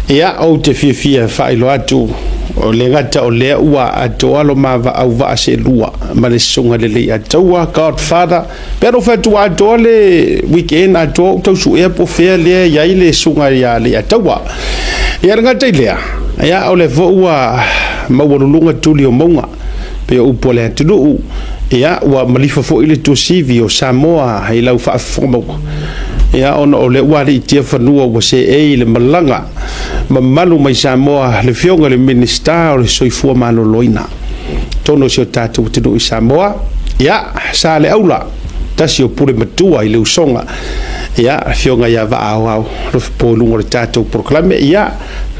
ia o te fia whailo atu o le ngata o lea ua atoa lo mawa au wa se lua ma le sunga le le atoa Godfather pero whatua atoa le weekend atoa tau su ea po fea lea iai le sunga ia le atoa ia ngata i lea ia o le vo ua mawarulunga tuli o maunga pe upo le atunu ia ua malifa fo ile to sivi o Samoa hei lau whaafoma ia ona o le ua le itia whanua ua se e le malanga mamalu mai Samoa le fionga le minista o le soifua malo loina tono si o tātou tino i Samoa ia sa le aula tasi o pure matua i le usonga ia fionga ia va au lo polungo le tātou proklame ia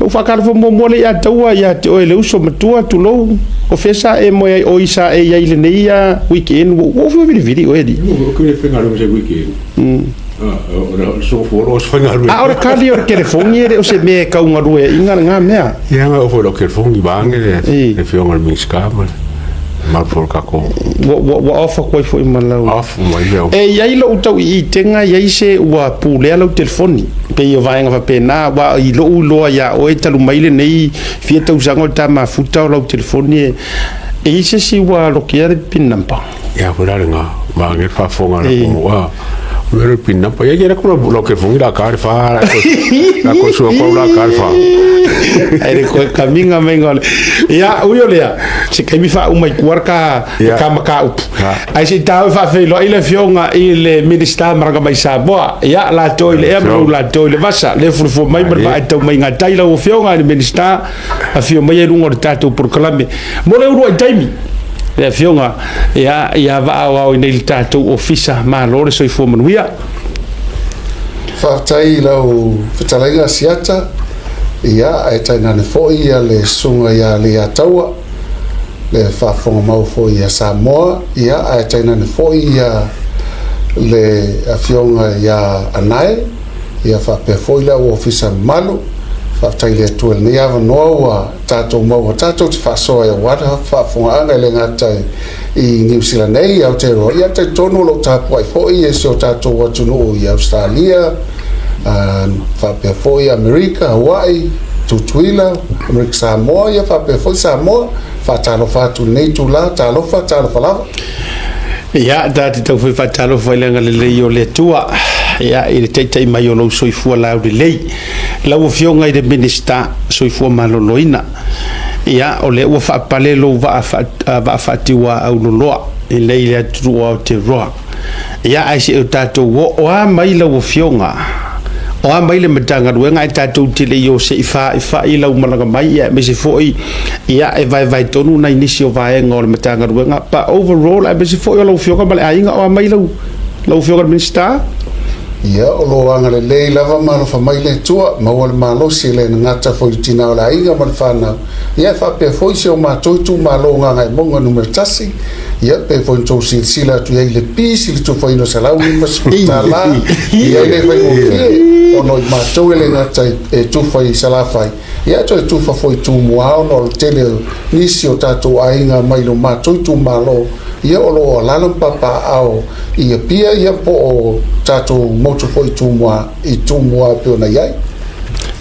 o whakarafo mo le ia taua ia te oe le uso matua tulo o fesa e moe o isa e ia ile neia weekend o viri o edi o kire whengaro se weekend so for os whengaro ora kali o telefoni o se me kaunga rue inga ngā mea ia ngā o fo telefoni bange le fionga le minskama mal for kako wa ofa koi fo imalau off mai leo e ia ilo utau i tenga ia se ua pulea lau telefoni pe i vaenga fa pena wa i lo uloa ia o e talu maile nei fia tau zango ta mafuta o lau telefoni e ise si ua lokia de pin number ia fura nga bange fa fonga wa Pero pinna pa ya ko lo que fue la carfa la cosa ko la carfa ai ko caminga mengol ya uyolea se que mi fa uma kuarka ka up ai se tau fa fe lo ile fionga ile minister marga mai Samoa ya la toile e la toile vasa le fu mai ba tau mai ngatai la fionga ile minister a fio mai lungo tato por kalame mo le uro taimi le fionga ia va au nei tatou ofisa ma lore soi fo manuia fa tai lau fitalaga Asiata ia ai tai na fo ia le sunga ia le ataua le fa fo mau fo ia Samoa ia ai tai na fo ia le afionga ia anai ia fa pe fo ia ofisa malo fa tai le tu le ia va noa tatou mau tatou te fa so ia wata fa fo anga le ngata i New Zealand nei au te roa ia te tono lo tapu ai fo ia so tatou watu no i Australia fa pe fo ia America Hawaii Tutuila America Samoa ia fa pe fo Samoa fa talo fa tu nei tu la talo fa lava ia dati tau fa talo fa lenga le yo le tua ia i te te mai o lo soifua la o lei la o fionga i de minister soifua maloloina ia o le ua whaapale lo va whaatiwa au loloa i lei le atua o te roa ia aise o tātou o a mai la o fionga o a mai le matanga ruenga i tātou te le i se i lau malanga mai ia me se foi ia e vai tonu na inisi o vaenga o le matanga ruenga pa overall e me se foi o lau fionga male ainga o a mai lau fionga minister ia o lo anga le lei lava malo fa mai le tua ma o le malo si le ngata foi tina o la inga mal fana ia fa pe foi se o ma tu malo nga ngai monga numero tasi ia pe foi to sila tu ia le pisi le tu foi no sala u mas la ia le foi o no ma to le ngata e tu foi sala fai ia to tu fa foi tu mo no tele nisi o tatu ainga mai lo ma tu malo ia o lo lalo papa au ia pia ia po o tatu moto foi tumwa i tumwa pe na yai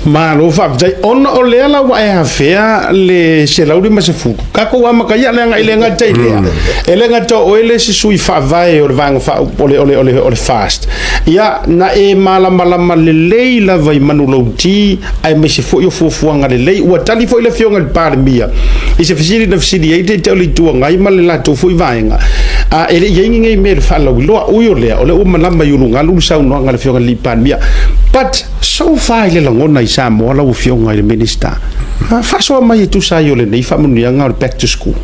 ma lo fa dai on o le la wa e fea le se lauri ma se fu ka ko wa ma ka ya lenga ilenga tai le lenga to o le se sui fa vai o vang fa ole fast ya na e mala le lei la vai manuloti ai me se fu yo fu nga le lei wa tali foi le fionga le par mia i se Fesili na Fesili e te oli tu ngai ma le la to fu vaenga a ele yengi ngai me fa lo o le o malama yulunga lu sa no nga le fionga li par mia but so far le ngona i Samoa la fionga le minister fa so mai tu sa yo le nei fa munia nga back to school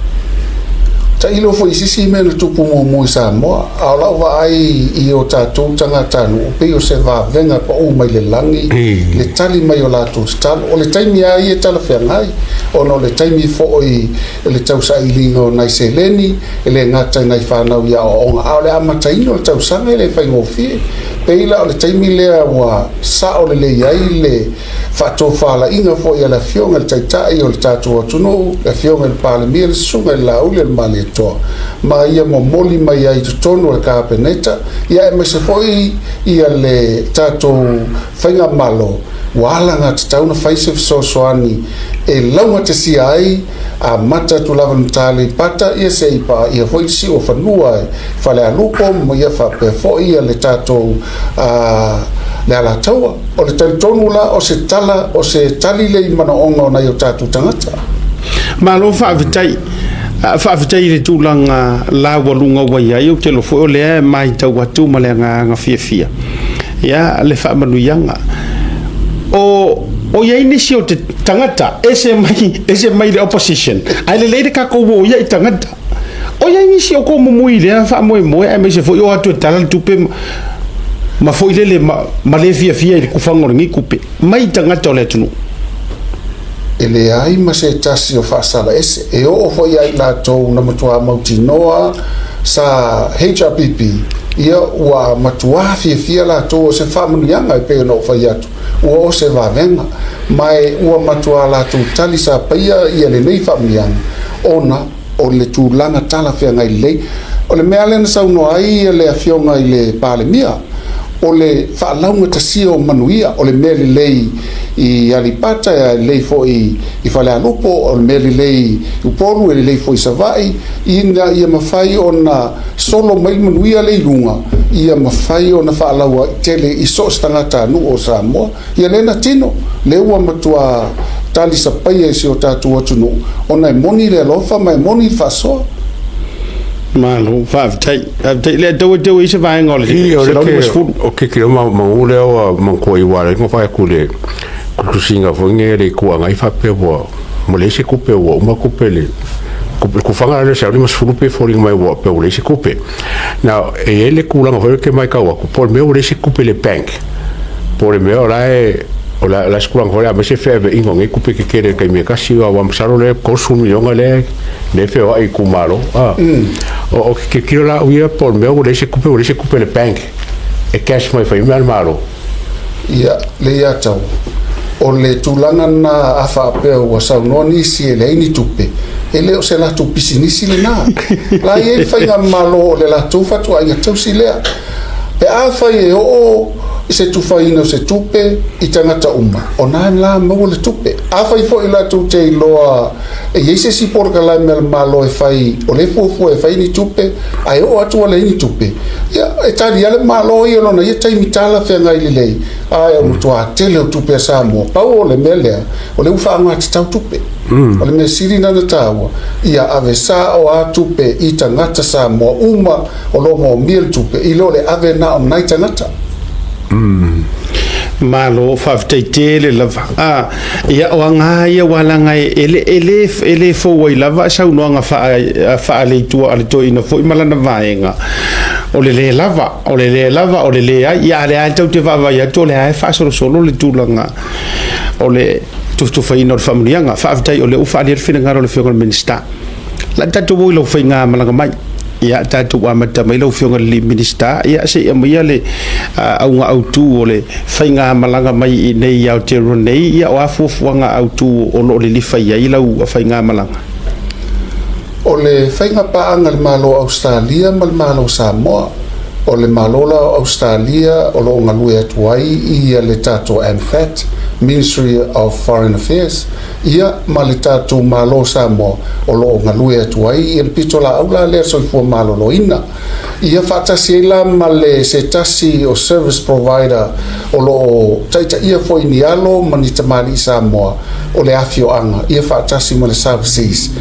ta ilo foi sisi me le tupu mo Samoa a la va ai i o tatu tanga tanu pe o se va venga pa o mai le langi le tali mai o la tu stal o le taimi ai e tala fe ngai o no le taimi fo i le tau sa i lingo nai se leni le ngata nai fa na ia o a le amata ino tau sa le fa ngo fi pe ila o le taimi le wa sa o le ai le fa to fa la inga fo ia la fionga le tai o le tatu o tuno le fionga le pale mi le sunga la o le male toa ma ia momoli mai ai tonu e ka peneta ia e me se foi ia le tatou whainga malo wala ngā te tauna whaise fisosoani e launga te si ai a mata tu lava Tali pata ia se ipa ia foi si o whanua e whale alupo mo ia whape fo ia le tatou le ala taua o le tonu la o se tala o se tali le imana onga o na i o tatou tangata malo whaavitai le tūlanga la walunga wai ai o te lo fo o le mai tau atu ma le ngā fia ia le whaamanuianga o iai nisi o te tangata ese mai le opposition ai le leire ka kou o iai tangata o iai nisi o kou mumui le whaamoe ai mai se fo i o atu e tala tupe ma fo i le ma le fia i le kufanga o ngi kupe mai tangata o le tunu ele ai ma se tasi o whaasala ese e o fo iai la tau na matua mauti noa sa HRPP ia ua matua fia la tau o se whaamanuianga e peo na o whai atu ua o se wavenga mai ua matua la tau tali sa paia ia le nei whaamanuianga ona o le tūlanga tala whea ngai lei o le mea lena sauno ai ia le awhionga i le pāle mia o le whaalaunga tasia o manuia o le mea li lei i alipata ya lei fo i whale alupo o le mea li lei uporu e lei fo i savai ia mawhai o na solo mai manuia lei lunga ia mawhai o na whaalaua tele i so stangata anu o Samoa ia lena tino le ua matua tali sa paia e se o tātua tunu o na e moni le alofa mai moni whasoa malo whaavitai le tau i se vaenga o le o ke kiro maule o mankoi wale ko whae kule kusinga fonge le kuanga i whape wa mo le se kupe wa uma kupe le ku whanga le sa lima sfurupe fori mai wa pe le se kupe na e ele kulanga hoi ke mai kawa ku por me le se kupe le bank por me ora e o la skula ngore a se feve ingo nge kupe ke kere kai me kasi wa msaro le kosumi yonga le fe ai kumaro o ke kiro la uia por me le se kupe le bank e cash mai fa imal maro ia le ia tau o le tūlanga na awha apeo wa saunoni si e le ini tupe e leo se la tu pisinisi le nā la i e whainga malo o le la tu fatu a ia tau si lea pe a whai e o i se tuwhaina o se tupe i tangata uma o nā la mau le tupe a whai fo i la tu te iloa e yeise si porka lai mele malo e whai o le fufu e whai ni tupe a e o atua le ini tupe ia e tari ale malo i olona ia taimi tala whea ngai li lei a e o mutua tele o tupe a Samoa pau o le melea o le uwha anga te tau tupe o le me siri nana tāua ia ave sa o a tupe i tangata Samoa uma o lo mo miel tupe i lo le ave na o nai tangata malo whaavitai le lava ia o anga ia walanga ele fo wai lava sa unoanga wha le tua ale toi na fo i malana vaenga o le lava o le ai ia le ai tau te vava ia to le ai wha solo le tūlanga o le tu whaina o le whamunianga whaavitai o le uwha ali whina o le whionga minister la tatu woi lau whainga malanga mai ia tatu amata mai lau whionga le minister ia se ia mai le aunga autu o le whainga malanga mai i nei au te ronei ia o afuafuanga autu o lo le lifa ia i lau a whainga malanga o le whainga paanga le malo Australia ma le malo Samoa o le malola Australia o lo ngalue atuai ia le tato ANFAT Ministry of Foreign Affairs ia ma le tato malo Samoa o lo ngalue atuai ia pitola aula le soifua malo loina ia whaatasi ila ma le se tasi o service provider o lo taita ia foi ni alo manita mali Samoa o le afio anga ia whaatasi ma le services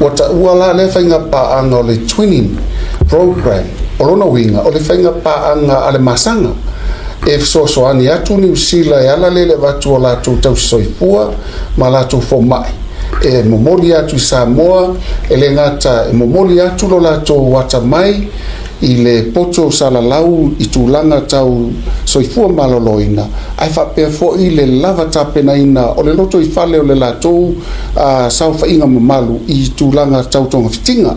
wata uala le whainga paanga o le twinning program o lona winga o le whainga paanga ale masanga e sosoani atu ni usila e ala lele watu o latu tau soifua ma latu fo mai e momoli atu i Samoa e le ngata e momoli atu lo latu wata mai i le poto salalau i tūlanga tau soifua maloloina ai whapea fo i le lava tapena ina o le loto i whale o le latu sau whainga mamalu i tūlanga tau tonga fitinga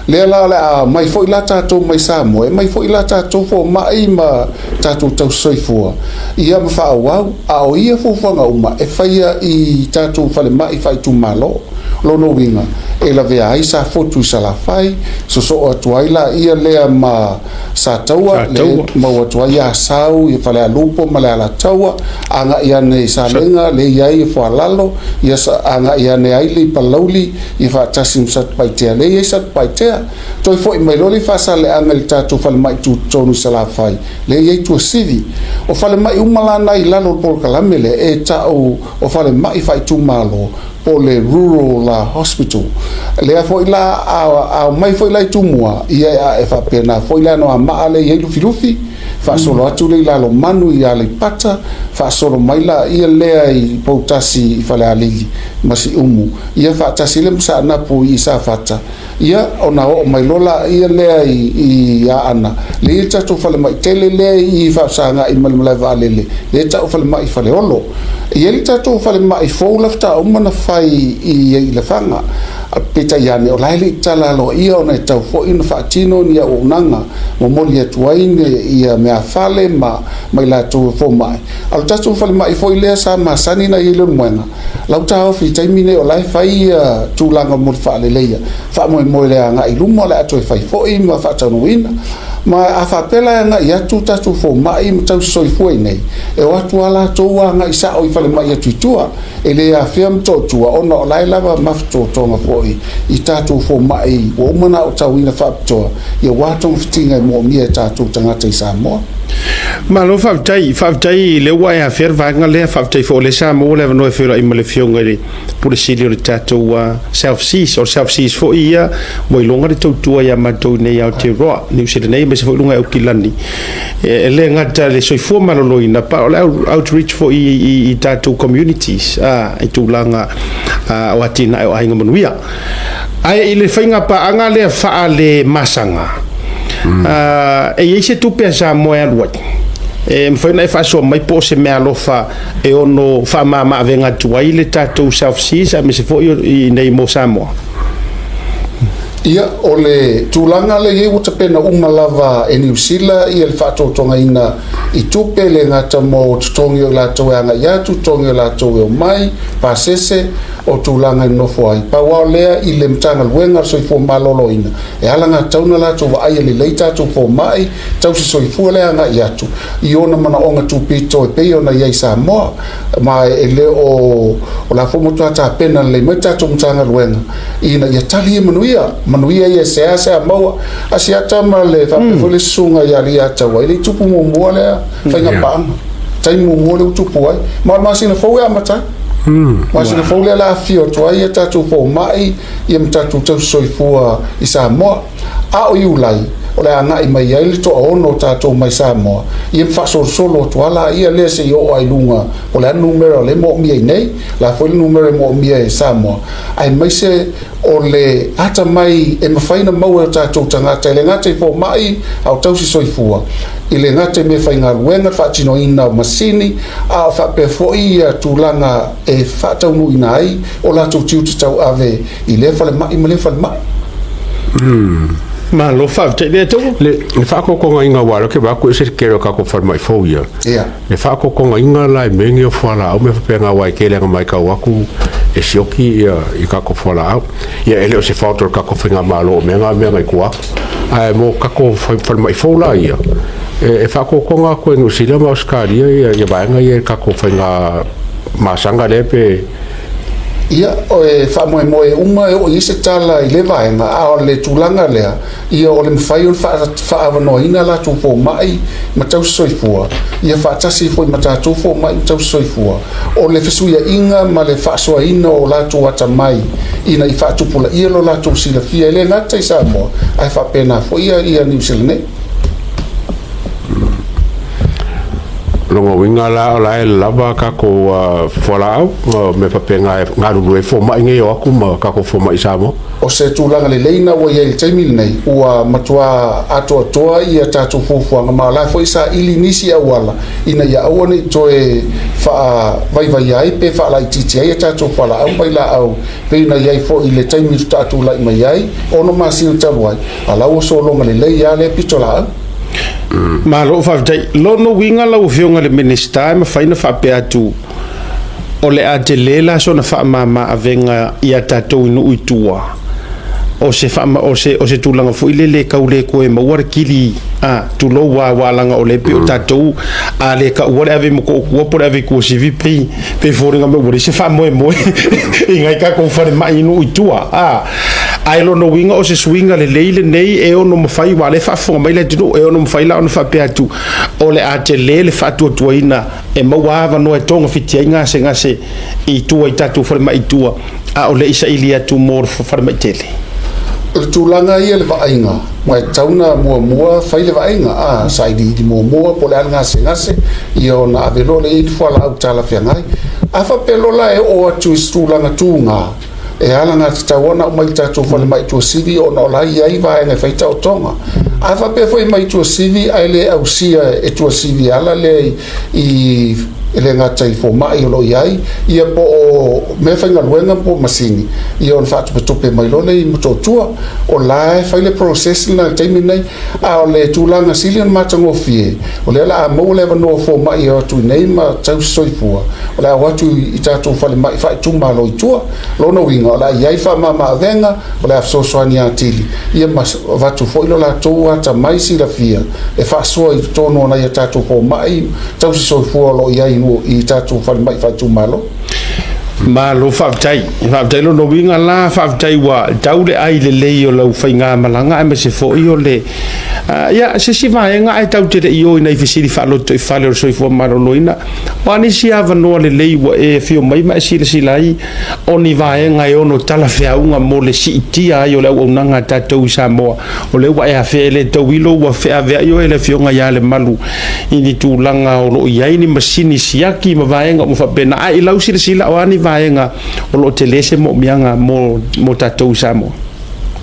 le la mai fo ila tatou mai Samoa e mai fo ila tatou fo mai ma tatou tau soifua ia ma fa au a ia fo fanga uma e faia i tatou fale mai fai tu malo lo no winga e la vea ai sa fotu sa la fai so atu ai la ia lea ma sa taua le ma atu ai a sau i fale a lupo ma le ala taua anga ia ne sa lenga le iai fo alalo ia anga ia ne ai le palauli i fa tasim sat paitea le ia sat paitea toi fo i mai loli fa sa le anga le tatu fale mai tu tonu sa la fai le iai tu sivi o fale mai umalana i lalo por kalamele e tau o fale mai fai tu malo po le rural hospital le foi la a mai foi la tu mua ia e fa pena foi la no ama ale ia lufi fa solo atu le la lo manu ia le pata fa solo mai la ia le i potasi fa le ali masi umu ia fa tasi le msa na po i sa fata ia ona o mai lola ia le i ia ana le tatu fa le mai tele le i fa sanga i mal va le le tatu fa le mai fa le olo ia le tatu fa le mai fo lafta o mana fai i le fanga peta yani o laili tala lo ia ona tau fo in fa tino ni o nanga mo moli atuaine ia me afale ma mai la tu fo mai al tatu fa le mai fo ile sa ma sani na ile moena lau tau fi taimine o lai fai tu langa mo fa le leia fa mo le anga i lumo le atu fai fo i ma fa tanu ina ma a fa pela nga ia tu tatu fo mai mo tau soi fo nei e o atu ala to nga isa o i fa le mai atu tua ele a fiam to tua ona lai lava mafto to nga fo i tatu fo mai o mana o tau ina fa to ia watong fitinga mo mi tatu tanga te sa mo ma lo fa tai le wa ya fer va nga le fa tai fo le sa mo le no fe i mo le fionga le pour le tatu self seas fo ia mo longa de tua ya ma to ne ya te ro ni se nei me se fo longa o kilani le nga ta le so fo ma lo ina pa outreach fo i tatu communities i tu langa o atina o ainga manuia ai ile fainga pa anga le fa le masanga e ise tu pensa mo ya lo e foi na fa so mai po se me alofa e ono fa mama venga tu ai le tatu self seas me se fo i nei mo samo ia ole tulanga le ye uta pena umalava e New Zealand ia le fato tonga ina i tupe le ngata mo tutongi o la toanga ia tutongi o la towe o mai pasese o tulanga no foi pa wa lea i le mtanga luenga so fo malolo ina e alanga tauna la to wa ai le leita to fo mai tau so fo le anga ia tu i ona mana onga tu pito e pe ona ia sa mo ma ele o la fo mo ta pena le meta to mtanga luenga ina ia tali manuia ia se maua Asiata ma le fa pe le sunga ia ria tawa ile tupu mo mo le fainga pa tai mo mo le tupu ai ma sina fo ia mata ma sina fo le la fio to ai tatu fo mai ia mtatu tau soifua i sa mo a o iulai o le anga i mai ai le to ono tatu mai sa mo ia fa solo to ala ia le se yo ai lunga o le numero le mo mi nei la fo le numero mo mi e sa mo ai mai se o le ata mai e mawhaina maua tātou tangata le ngate fo mai au tausi soifua i le ngate me whainga ruenga whaatino ina o masini a whape fo ia tūlanga e whaataunu ina ai o lātou tiu te tau ave i le whale mai ma le whale mai ma lo fa te le to le fa ko ko inga wala ke ba ko se kero ka ko far mai fo ia le fa ko ko inga la mengi o fala o me fa nga wa ke le mai ka waku e sioki i ka ko fala ia ele o se fa ka ko finga malo me nga ko ai mo ka ko far mai fo la ia e fa ko nga ko no sila ma Australia ia ba nga ia ka ko finga masanga lepe ia o e fa mo uma o ise tala i le vaenga a o le tulanga lea ia o le mfai o fa avano ina la tu fo mai ma tau soifua ia fa tasi fo ma tau fo mai tau soifua o le fesuia inga ma le fa soa ina o la tu ata mai ina i fa tu pula ia lo la tu sila fia le ngata i sa mo ai fa pena fo ia New Zealand longa winga la lava ka ko fola me pa penga ngaru e fo mai nge o ku ma ka ko fo mai samo o se tulanga le leina wa ye taimil nei ua matua ato toa ia tatu fufu nga mala foi sa ili nisi awala ina ya awone to e fa vai ai pe fa la titi ia tatu fala au mai la au pe na ia fo ile taimil tatu la mai ai ono masil tawai ala o so longa le leia le pitola ma lo fa dai lo no winga la o fionga le minister ma faina fa pe atu o le atelela so na fa mama avenga ia tatou no utua o se tūlanga fu le kaule koe mauara kili tulo wa langa o le pe o tatou a le ka ua le ave mo ko po le ave ko sivi pe foringa me uri se fa moe ingai ka ko fare mai no itua ai lo no winga o se swinga le leile nei e ono mo fai wa le fa fo mai le tino e ono mo fai la ono fa pe atu o le ate le fa tu tuina e mawa no e tonga fitia ngase i tua i tatu fare mai tua o le isa ilia tu mor fare mai tele le tūlanga ia le vainga mai tauna mua fai le vainga sai di mua po le ngase ia ona avelo le i fala au tala fiangai afa pelo la e o atu tūlanga tūnga e alanga tawana o mai tatu fale mai tu sivi ona la ia i vainga fai tau tonga afa pe foi mai tu sivi ai le au sia e tu sivi ala le i ele ngata I fo mai lo iai ia po me fainga luenga po masini ia on fatu pe tope mai lo le I mototua o la fai le process na taimi nei a le tulanga silion matango fie o le la mo le no fo mai o tu nei ma tau soifua o la watu I tatu fale mai fai tu malo I tua lo no winga o la iai fa mama venga o la so soani atili ia mas watu fo ilo la tua ta mai si la fia e fa so I tono na ia tatu fo mai tau soifua lo iai I tatu fale mai fai tu malo malo faftai lo no winga la faftai wa taule ai le leo lau fainga malanga e se fo io le ya se si vai nga ai taute de io nei Fesili fa lo to fale so fo malo loina wani si ava no le leo e fio mai ma si lai oni vai nga io no tala fea unga mo le si tia io le unanga tatou sa mo o le wa e fe le to wilo wa fe ave io le fio nga ya le malu ini tu langa o lo ia ini masini siaki ma vai nga mo fa pena ai lau si la wani vaenga o lo telese mo mianga mo tatou samo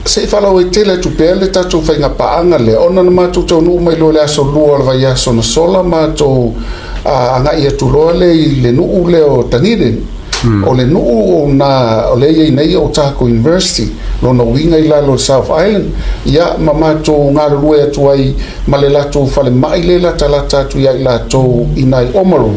se fala o tele tu pele tatou fainga paanga le ona na matu tau no mai lo le aso lua vai aso na sola matu anga ia tu lo le no le o tanire o le no na o le ia nei o Taco University lo no winga I lo South Island ia mama tu ngalo lue tu ai malela tu fale mai le la talata tu ia la tu inai omaru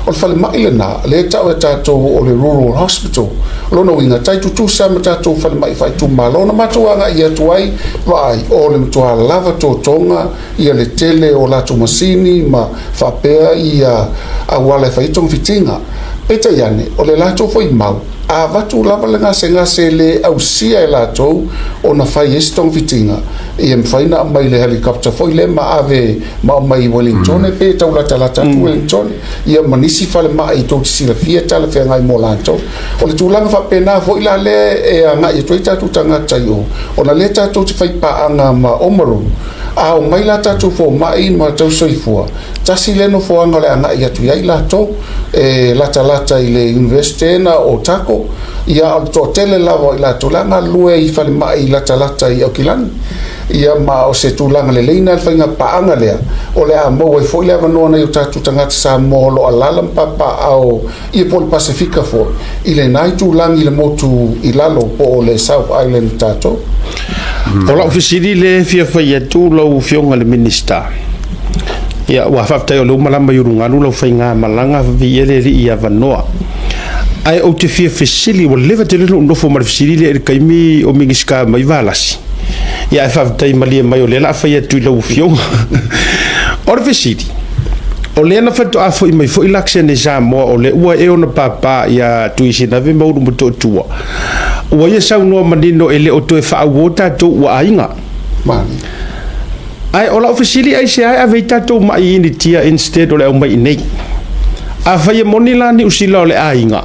o fale mai le na le tau e tatou o le rural hospital lo no winga tai Tutusa ma tatou fale mai fai tu malo na matuanga ia tu ai vai o le mtua lava to tonga ia le tele o la tu masini ma fa pea ia a wale fai tong fitinga peta yane o le lato foi mau a vatu lava le ngase le au sia e lato o na fai estong fitinga e mfaina mai le helicopter foi le ma ave ma mai Wellington e peta ula talata Wellington ia manisi fale mai to sila fia tala fe ngai molanto o le tulanga fa pena foi la le e nga i toita tu tanga tayo o na le tato te fai pa anga ma omaro a o mai la tato fo mai ma tau soifua tasi le no fo anga le anga ia tu ia lato e lata I le university na o Taco ia o to tele lava I lato langa lue I fale mai lata I o kilani ia ma o se tulanga le leina le fainga paanga lea o le a mo e foi le avanoa na I o tatu tangata sa molo alala mpapa au I pol Pasifika fo I le nai tulangi le motu I lalo po le South Island tato o la Fesili le fia fai atu lau fionga le minister ia wa faftai o lo malama yurunga lo fainga malanga vi ele I avanoa ai o te fia Fesili o leva te lelo no fo mar Fesili le kaimi o mingiska mai valasi ia e faftai malia mai o le la fai atu lau fionga o le Fesili o le na fatu a foi mai foi lakse ne sa mo o le ua e ona papa ia tuisi na ve mau mo to tua o ia sa no manino ele o to e fa wota to wa ainga mani ai ola Fesili ai se ai ave tatou mai ini tia instead o le mai nei a fai moni la ni usila o le ainga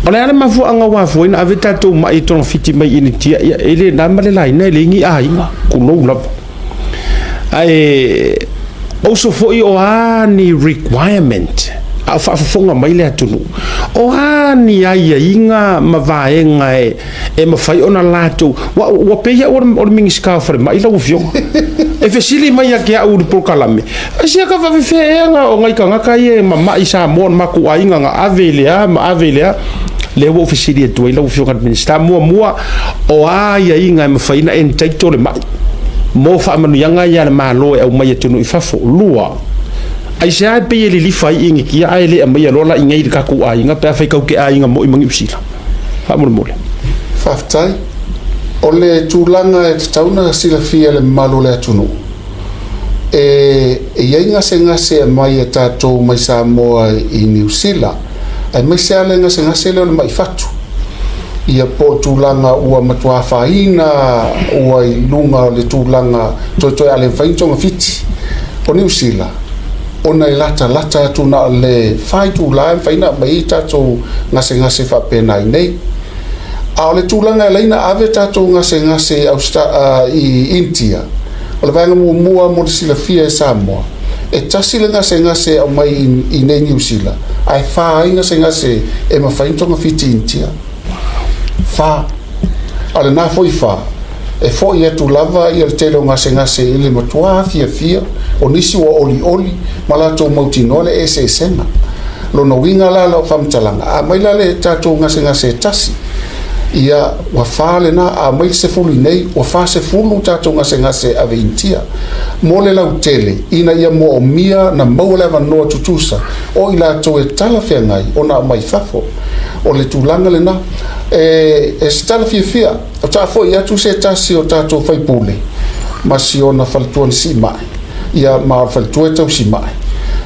o le ana mafu anga wa fo ina ave tatou mai ton fiti mai ini tia ele na male la ina le ngi ainga kuno la ai also for o ani requirement a fa fonga mai le atunu o ani ai inga mavaenga e mafai ona lato wa peia o mingiska fa mai la ufio e Fesili mai ke au por kalame asia ka fa feenga o ngai kanga kai mama isa mon maku ainga nga avelea le wo Fesili tu la ufio ka minister mua o ai inga mafai na entitle mai mo fa manu yanga ya ma lo e mai tunu ifafo lua ai sai pe ele li fai ingi ki ai le mai lo la ingi ka ku ai nga pa fai ka ke ai nga mo mangi usila fa mo mole faftai o le tūlanga e tauna sila fia le malo le atunu. E iai ngase mai e tātou mai Samoa I New Zealand. Ai mai se ale ngase le mai fatu. Ia po tūlanga ua matua whaina, ua I lunga le tūlanga toi ale whaintonga fiti. O New Zealand. Ona I lata tuna le whai tūlanga whaina mai tātou ngase whapena I nei. A le tūlanga e leina ave tātou ngase I India. O le vanga mua mo le sila fia e Samoa. E tasi le ngase au mai I nei New Zealand. Ai wha ai ngase e mawhaintonga fiti India. Wha. A le nā foi wha. E foi e tu lava I le telo ngase I le matua fia. O nisi wa oli. Malato mautinole e se sena. Lono winga la lau whamtalanga. A mai la le tātou ngase tasi. Ia wa fale na a mai se fulu nei wa fa se fulu tato ngase ave intia mo le lau tele ina ia mo o mia na mau le no tutusa o ila to e tala fe ngai ona mai fafo o le tulanga le na e stala fia o ta fo ia tu se tasi o tato fai pule masiona faltuan si mai ia ma faltua tau si mai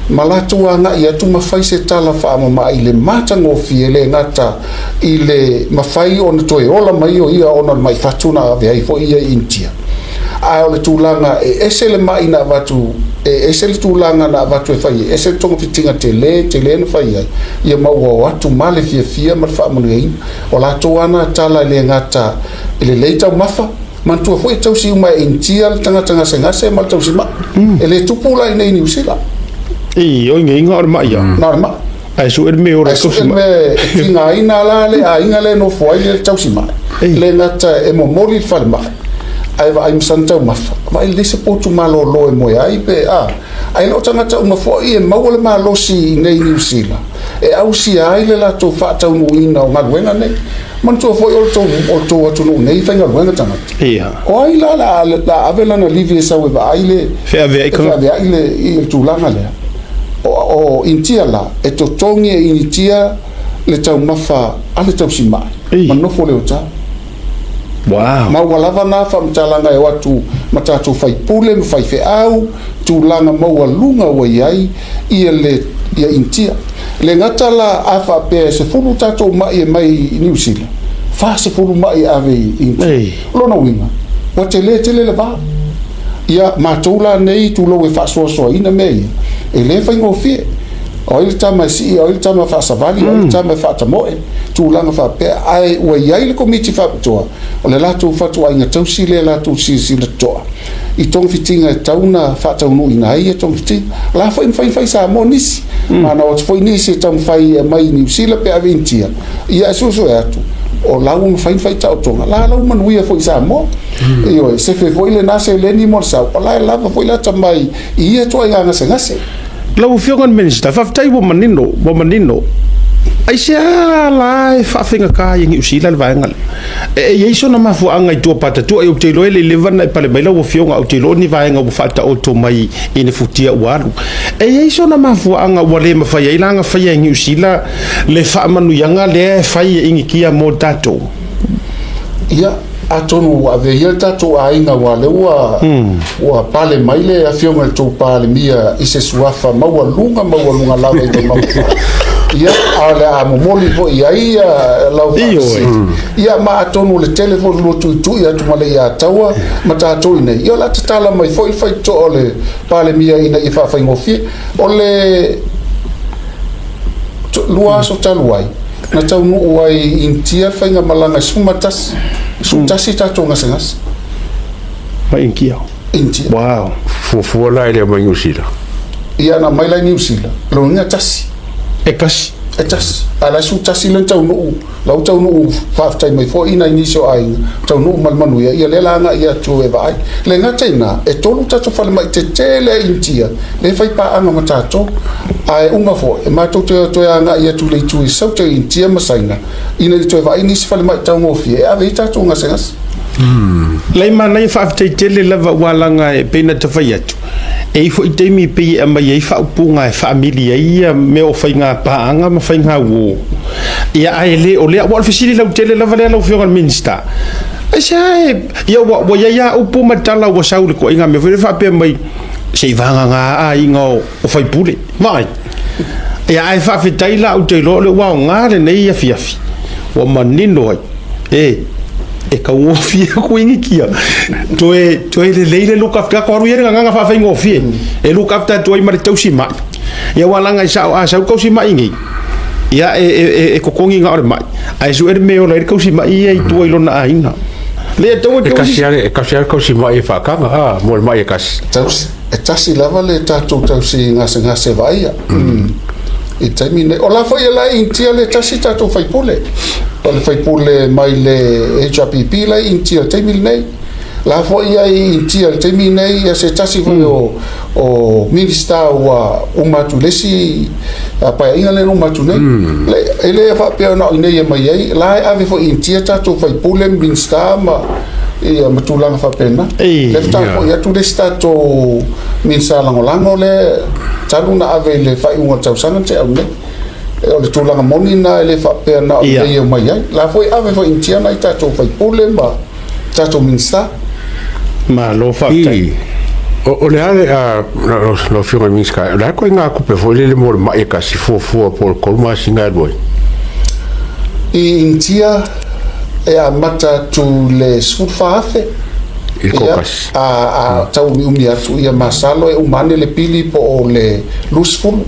malatu anga ia tu mafai se tala fa ma I le mata ngo fiele ngata I le mafai ona toe ola mai o ia ona mai fatuna ave ai fo ia India a ole tulanga e esele mai na watu e esele tulanga na watu e fai esele tonga fitinga tele no fai ia mau watu male fia ma fa manu o la toana tala le ngata ile leita mafa mantua foi tau si uma India tanga se mal tau si ma ele tupula I New Zealand I o inga or Mā'I. Norma. Ai su me ora ko si me tinga ina la le a inga le no foi le tausi mai. Le ngata e mo mori fal mai. Ai va im santa ma. Vai le se potu malo lo e mo ai pe a. Ai no tanga ta uma foi e mau le malo si nei New Zealand. E au si ai le la to fa ta no ina o ngawena ne. Man to foi o to no nei fa ngawena tanga. Ia. O ai la avela na livi sa we va ai le. Fe ave ko. Fe ave ai le I tu langa le. O intia la e to tongi e initia le tau mafa ale tau si mai manofo le ota wow ma walava na fa mtalanga e watu matatu fai pule fai fe au tu langa mau lunga wa iai ia intia le ngata la afa pe se fulu tatu mai New Zealand fa se fulu mai ave intia lona winga wa tele le ba ia matula nei tu lo e fa so ina mei e le fa ngofie o il tama si o il tama fa savali o il tama fa tamoe tu langa fa pe ai o ia le komiti fa toa o le latu fa toa inga tau si le latu si le toa I tong fitinga tauna fa taunu ina ai e tong fitinga la fa sa monis mana o foi nisi tam fai mai New Zealand pe aventia ia so atu o lau fai tau tonga la lau manuia foi sa mo io se fe foi le nase le ni mo sa o la lava foi la tamai ia to nga ngase lau fiongan minister fa tai bo manino ai se la fa finga ka New Zealand va ngal e iso na mafu anga I tua pata tu ai o te loe le levan ai pale mai lau fionga o te lo ni va nga o fa ta o to mai ine futia waru e iso na mafu anga wale ma fa ia langa fa ia New Zealand le fa manu yanga le fa ingi kia mo tato ia atonu ave ia tato ainga wale wa pale mai le afionga to pale mia ise suafa maua lunga lava I mau ia ale a momoli vo ia lau ia ma atonu le telefone lo tu ia tu male ia taua mata to ine ia la tala mai foi to ole pale mia ina I fa ngofie ole lua so taluai na tau nu ai intia fa nga malanga sumatas tato ngasengas pa inkia intia wow fu la ile mai New Zealand ia na mai la New Zealand lo nga tasi e kasi ala su tasi le tau nu fa tai mai fo ina inicio ai tau nu malmanu ia le langa ia tu e vai le nga tena e tolu tato fa mai te tele intia le fai pa anga matato ai uma fo e mato to anga ia tu le tu so te intia masaina ina tu e vai ni se fa mai tau ngofi e ave tato nga sengas Lai mana I whaafteitele lava walanga e pena te whai atu. E fo I teimi pei e mai e whaupunga e whaamilia ia me o whai ngā paanga ma whai ngā wō. Ia ai le o lea wal Fesili lau tele lava lea lau whiongan minsta. Sai ia wa ia upu matala wa saule ko inga me fa pe mai se vanga nga a inga o fai pule mai ia ai fa fitai la u te lo le wa nga le nei ia fiafi wa manino ai e ka wo fia ko ingi kia toe le leile look after ko ru ia nga fa fa ingo fie e look after toi mari tausi mai ia wala nga sa ko si mai ngi ia e kokongi nga ore mai ai su er me o le ko si mai ia toi lo na aina le to e kasiare ko si mai fa kanga mo mai e kas tasi lava le tatu tausi ngase vai e termine o la foi la intia le tasi tatu fai pule o le fai pule mai le HRPP la intia termine nei la foi ai intia termine nei se tasi foi o minister wa umatu lesi apa inga le umatu nei le ele fa pe na nei mai ai la ave foi intia tatu fai pule minister ma ia matulanga fa pena lefta ko ia tu desta to min sala ngolango le taruna ave le fa unga tausanga te au ne o le tulanga monina le fa pena ia mai ai la foi ave foi intia na ita to fai pule ma tato minsta ma lo fa o le ale lo fiore minska la ko nga ku pe foi le mo ma e ka si fo por kolma singa boy intia e a mata tu le sfufafe il kokas a tau mi atu ia masalo e umane le pili po o le lusful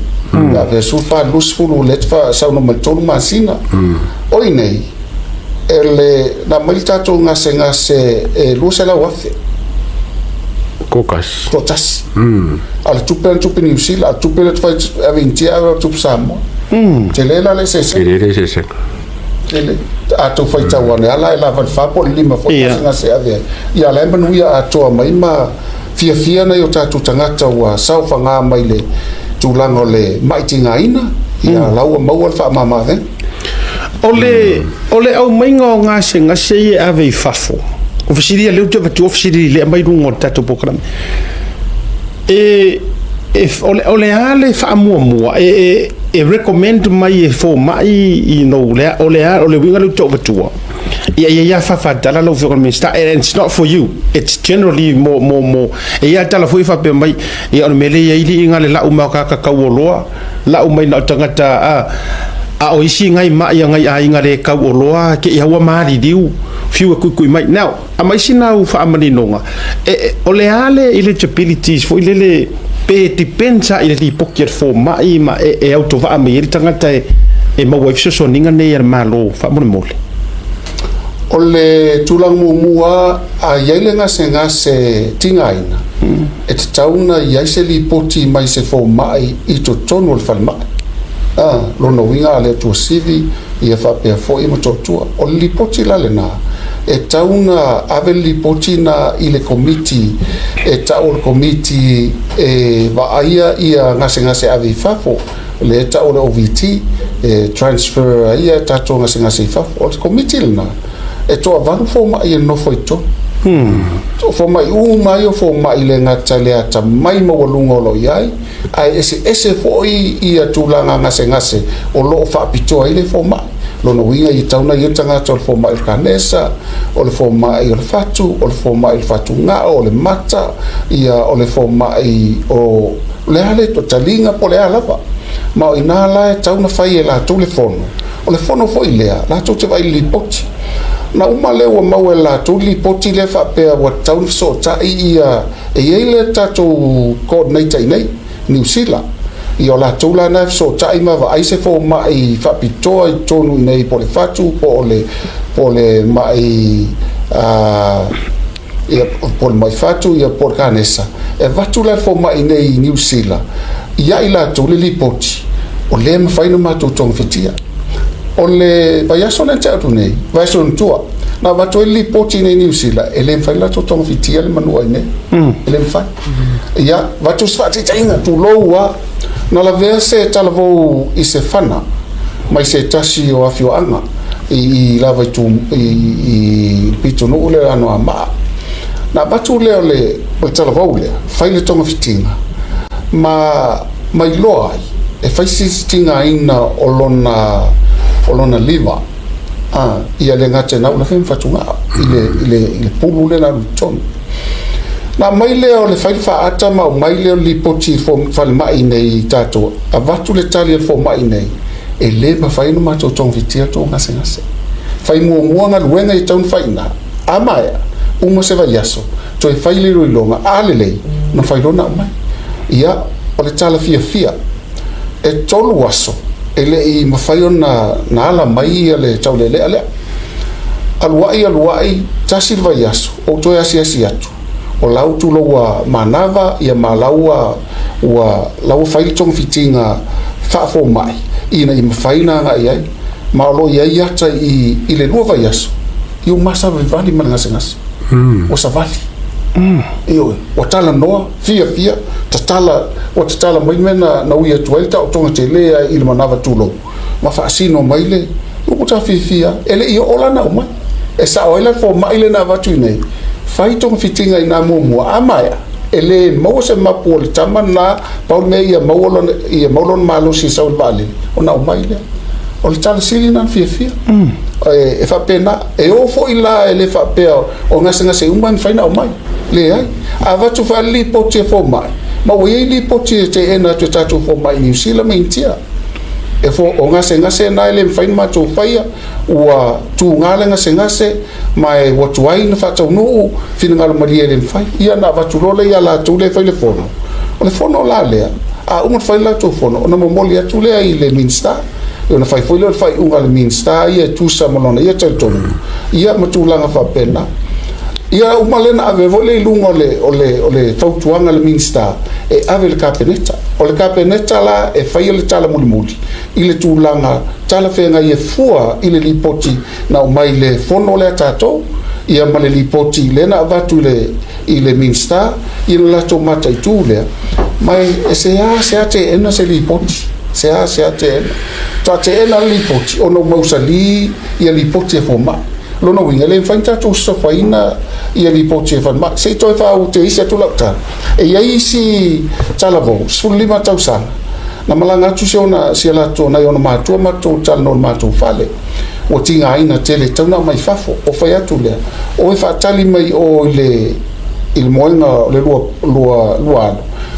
ya ve sufa lusful le tfa sa no matonu masina oi nei ele na malta to ngase e lusela wafe kokas al tupen ni usila tupen tfa aventia tupsamo telela le sese ele ato fai tawane ala ela fa po lima fo nga se ave ia la manu ia ato mai ma fia na yo tatu tangata wa sau fanga mai le tulango le mai tinga ina ia la wa mau fa mama ve ole au mai nga se ia ave fafo o Fesili le tu tu Fesili le mai rungo tatu program ole ale fa mua e recommend mai e fo mai i no le winga lu to batua ia fa dala lo for minister and it's not for you it's generally more ia tala foi fa pe mai ia mele ia ili inga le la uma ka kauoloa la uma na tangata a o isi ngai mai ngai a inga le kauoloa ke ia wa mari diu fiu ku mai now a mai sina u fa amani nonga ole ale eligibilities foi le pe ti pensa i le pocket for mai ma e auto va me iri tangata e ma wa fiso ninga ne er malo fa mo mole ole tulang mua a yelenga senga se tingaina et tauna yaiseli poti mai se for mai i to tono le falma lo no winga le to sivi ia fa pe fo i mo totua o li poti la le na e tauna aveli poti na ile committee e taul committee e va ia ngase ave fafo le taul OVT e transfer ia tato ngase fafo o committee na e to va fo ma ia no foi to fo mai mai fo mai le ngata le ata mai mo lungo lo yai ai ese fo ia tulanga ngase o lo fa pito ile fo mai lo no winga i tauna i tanga tol fo mai kanesa o le fo mai o fatu o le fo mai fatu nga o le mata ia o le fo mai o le ale to talinga po le ala pa ma ina la tauna fai la to le fono o le fono fo ilea la to te vai li poti na uma le wa mau la to li poti le fa pe wa taun so ta ia e ile tato coordinator nei New Zealand i o la tula na so tai ma va ai se fo mai fa pitoa i tonu nei po le fatu po le mai ia po mai fatu ia por canesa e vatu la fo mai nei New Zealand ia i la tula li poti o le ma fai no ma to tong fitia o le vai so na tau nei vai so tua na vatu li poti nei New Zealand e le fai la to tong fitia le manu ai ne le fai ia vatu sfa tinga tu loa na la verse talavo i se fana mai se tasi o afio anga i lava tu i pito no le ano ama na batu le talavo le fai le tonga fitinga ma mai loa e fai si tinga ina olona liva ia le ngate na una fem fatunga ile pulu le na ton na mai le o le fa ata ma mai le li poti fo fal mai nei tato avatu le tali fo mai nei e le ma fai no ma to ton vitia to ngase fai mo nga luenga i ton fai na amaya uma se vai yaso to fai le longa alele no fai lona mai ia o le tala fia e tolu waso ele i mafai na ala mai le taulele ale aluai tasil vai yaso o to asi atu o lau tu lo wa manava ia malaua wa lau fai tong fitinga fa fo mai ina i mafai na nga ia ma lo ia ia ta i le lua vai yaso i o masa vali mangasas o savali io o tala noa fia tatala mai mena na uia tuaita o tonga te lea i le manava tulo ma fa asino mai le o ta fia ele i ola na mai e sa oila fo mai le na vatu nei fai tonga fitinga ina mo amaya ele mo se mapu le tama na paul me ia maulon malo si sa vale o na mai le o le tala sili na fia e fa pena e o fo ila ele fa pe o ngase umban fai na mai le ai ava tu fa li pote fo mai ma o li pote te ena tu tatu fo mai ni sila mentia e fo o ngase na ele fai ma tu fai wa tu ngala ngase mai wa tu ai na fa tu no fina ngala maria ele fai ia na va tu role ia la tu le fai le fono la le a un fai la tu fono ona mo molia tu le ai le minsta eu na fai foi le fai unga le minsta ia tu sa molona ia tonu ia matulanga fa pena ia umalena ave vole lungo ole tautuanga le minsta e ave le kapeneta o le kapeneta la e fai le tala mulimuli ile tulanga tala fenga ia fua ile lipoti na mai le fono le tato ia male lipoti lena vatu ile minsta ile la tomata itule mai se ate ena se lipoti se ate ena lipoti ono mausali ia lipoti foma lona winga le fanta to so faina ia li poche fan ma se to fa u te isi tu lakta e ia si talavo sulima tausa na malanga tu se ona se la to na ona ma to tal no ma to fale o tinga ina tele tona mai fafo o fa ya tu le o fa tali mai o le il moina le lua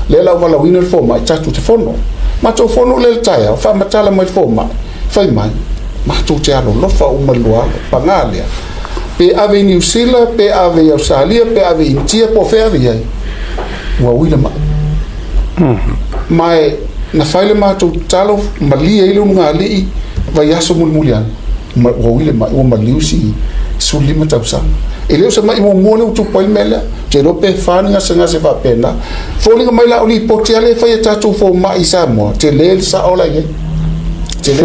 le la wala winner fo mai tatu te fono ma to fono le taia fa matala mai fo mai fai mai ma tu te alo lofa uma lua pangalia pe ave New Zealand pe ave Australia pe ave India po fe ave ai wa wila ma mai na faile ma tu talo malia ile unga ali va yaso mulmulian wa wila ma o maliusi sulima tapsa ele se mai mo mo tu poi mela te ro pe fanga se va pena folinga mai la oli potiale fa ya tu fo mai sa mo te le sa ola ye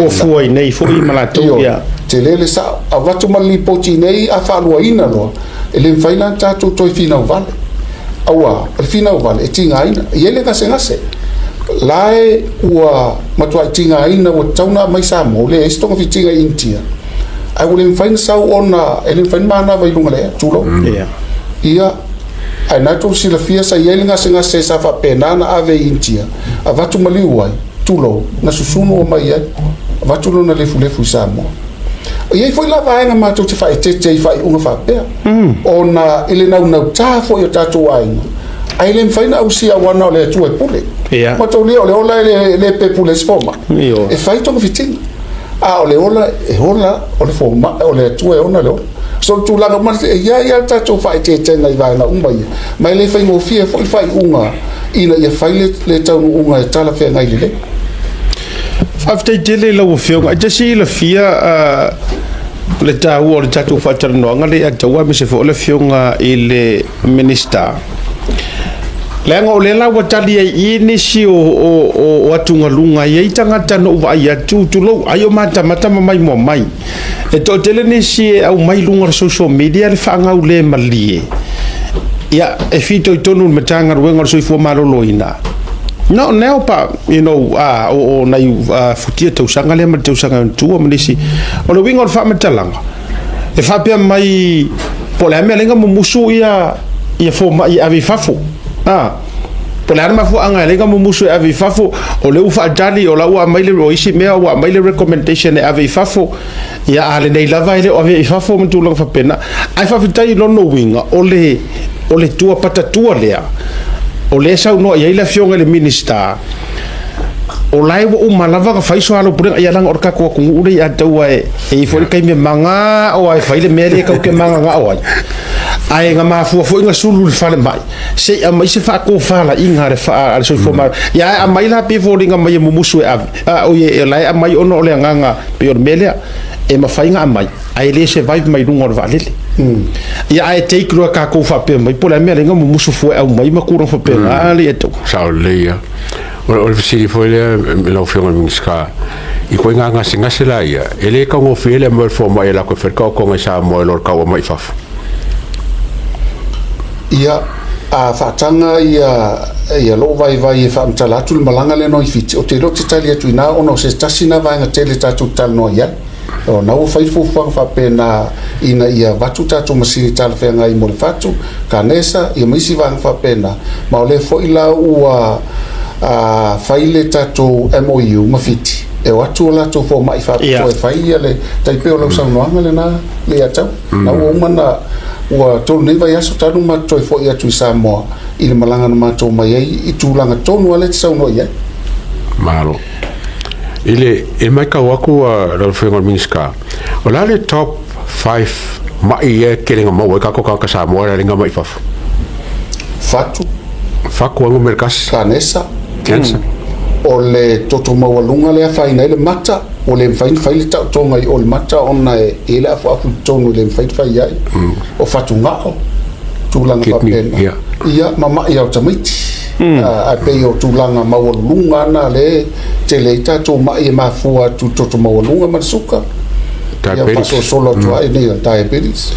fo nei fo I malato ya te lele sa avatu mali poti nei a falua ina lo ele faina tatu toi fina vale awa fina vale e tinga ina ele ka se lai ua matua tinga ina o tauna mai sa mo le sto ko fitinga intia ai ule faina sa ona ele faina mana vai lunga le tulo ia ai na to sila fia sa ele nga se sa fa pena na ave intia avatu mali uai tulo na susunu o mai ai avatu no na lefu sa mo ia foi la vai nga mato te fai te fai unga fa pe ona ele na ta fo yo tatu ai ai le fai na usia wana le tu e pule ma to le ola le pe pule spoma e fai to fitin a ole ola ole fo ma ole tu e ona le so tu la ma ia tatu fai te ngai vai na umba ia mai le fai mo fie fai unga ina ia fai le tau unga e tala fe ngai le after dele lo fionga just la fia le tau o le tatu fatarno ngale a taua me se fo le fionga ile minister lenga o le la wa tali ai ni si o atunga lunga ye tangata no va ya tu lo ayo mata mai mo mai e to tele ni si au mai lunga social media le fanga u le malie ya e fito tonu metanga ruenga so fo malo loina no neo pa o na futia tau sanga le ma tau sanga tu o menisi o lo wingo fa metalanga e fa pia mai po le me lenga musu ia fo mai ave fafo po le ana mafu anga le ga musu ave fafo o le ufa jali o la ua mai le roisi mea ua mai le recommendation e ave fafo ia ale nei lava ile o ave fafo mtu lang fa pena ai fa fitai no winga o le tua patatua lea o le sa no ia ile fionga le minister o lai wo malava ka faiso alo pure ia lang orka ko ure ia taua e foi kai me manga o ai faile mele ka ke manga nga o ai nga mafu foi nga sulu fale mai se a mai se fa ko fala inga re fa al so forma ya a mai la pe fori nga mai musu o ye lai a mai ono le nga pe mele e ma fainga a mai ai le se vai mai lungo va lele ia ai take ro ka ko fa pe mai pola mele nga musu foi au mai ma kuro fa pe ali eto sa leia o le Fesili foi le lo fionga minska I ko nga ngasi la ia ele ka ngo fele mo fo mai la ko fer ka ko nga sa mo lor ka o mai faf ia a fatanga ia lo vai fa mtala tu malanga le no ifiti o te lo te tali atu na ono se tasina vai nga tele tatu tal no ia o na o fai fufa fa pena ina ia vatu tatu masiri tal fe nga I mo fatu kanesa ia misi va fa pena ma le fo ila ua faile tatu MOU mafiti e watu la to fo mai fa to fai le tai pe o lo sang no le na le ata na o mana ua to ne vai aso tanu ma to fo ia tu sa mo I le malanga ma to mai I tu langa to no le sa no ia malo ile e mai ka waku lo fengo minska o la le top 5 mai e kelenga mo ka ko ka sa mo le nga mai fa fatu faku ngo merkas kanesa kansa o le toto mawalunga le faina le mata o le fain faile ta tonga I o le mata ona e le afu tonu le fain fai ai o fatu ngao tulanga papena ia mama ia o tamiti a pe o tulanga mawalunga na le teleita to mai mafua tu toto mawalunga masuka ia paso solo to ai nei diabetes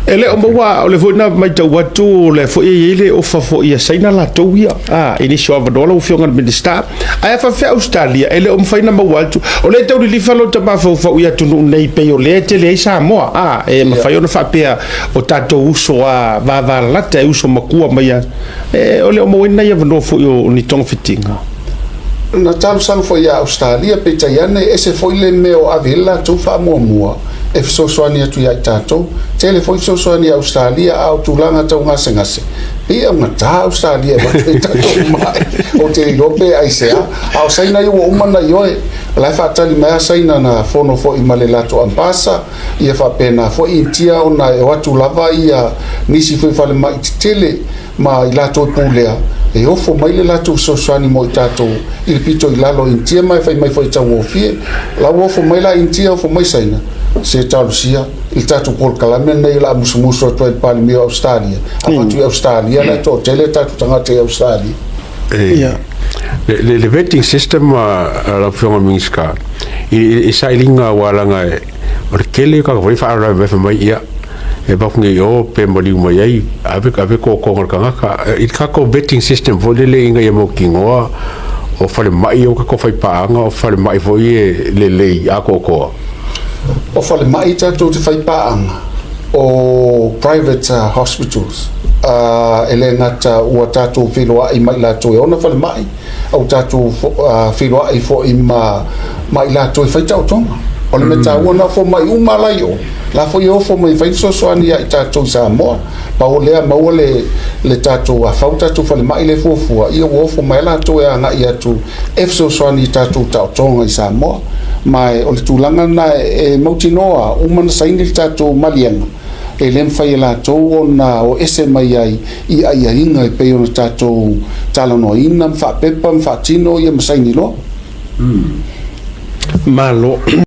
ele o maua o le voina mai tau watu le fo ile o fa fo ia saina la tau ia ini sho va dola o fionga minister ai fa fe Australia ele o mfaina maua tu o le tau li falo ta ba fo ia tunu nei pe o le tele sa mo e ma fa yo fa pe o tato uso va la te uso makua mai o le o moina ia no fo yo ni tong fitinga na talu sang fo ia Australia pe taiane ese fo ile meo avila tu fa mua e so soani atu ia tato tele fo so soani Australia au tulanga tau ngase ia ngata Australia ba pe tato mai o te lope ai sea au saina yo umana yo la fa tali mai saina na fono fo I malela to ampasa ia fa pena fo intia ona e watu lava ia nisi fo fa le mai tele ma ila to pulea e ofo mai le lato so soani mo tato il pito ilalo intia mai fai mai foi tau ofie la ofo mai la intia ofo mai saina se talusia il tato pol kalamen nei la musumuso to il palmi Australia tu Australia la to tele tato tanga te Australia le vetting system la fionga minska I sailinga walanga o kele ka voi fa ra mai ia e ba fungi o pe mali mai ai ave ko ka I ka ko vetting system vo le inga ia mo kingoa o fale mai o ka ko fai paanga o fale mai vo ie le a ko o fale mai tato te fai paanga o private hospitals ele ngata ua tato filoa I mai la to ona fale mai au tato filoa I fo I mai la to fai tau tonga o le meta ona fo mai umala yo la fo yo fo mai fai so so ani ai tato sa mo pa o le ma o le tato a fauta tu fale mai le fo io wo fo mai la to ya nga ia tuef so so ani tato ta tonga I sa mo mai o le tulanga na e mautinoa umana saini tato malianga e lem fai la to ona o ese mai ai I inga I pe ona tato talano ina fa pepa fa tino ia masaini lo malo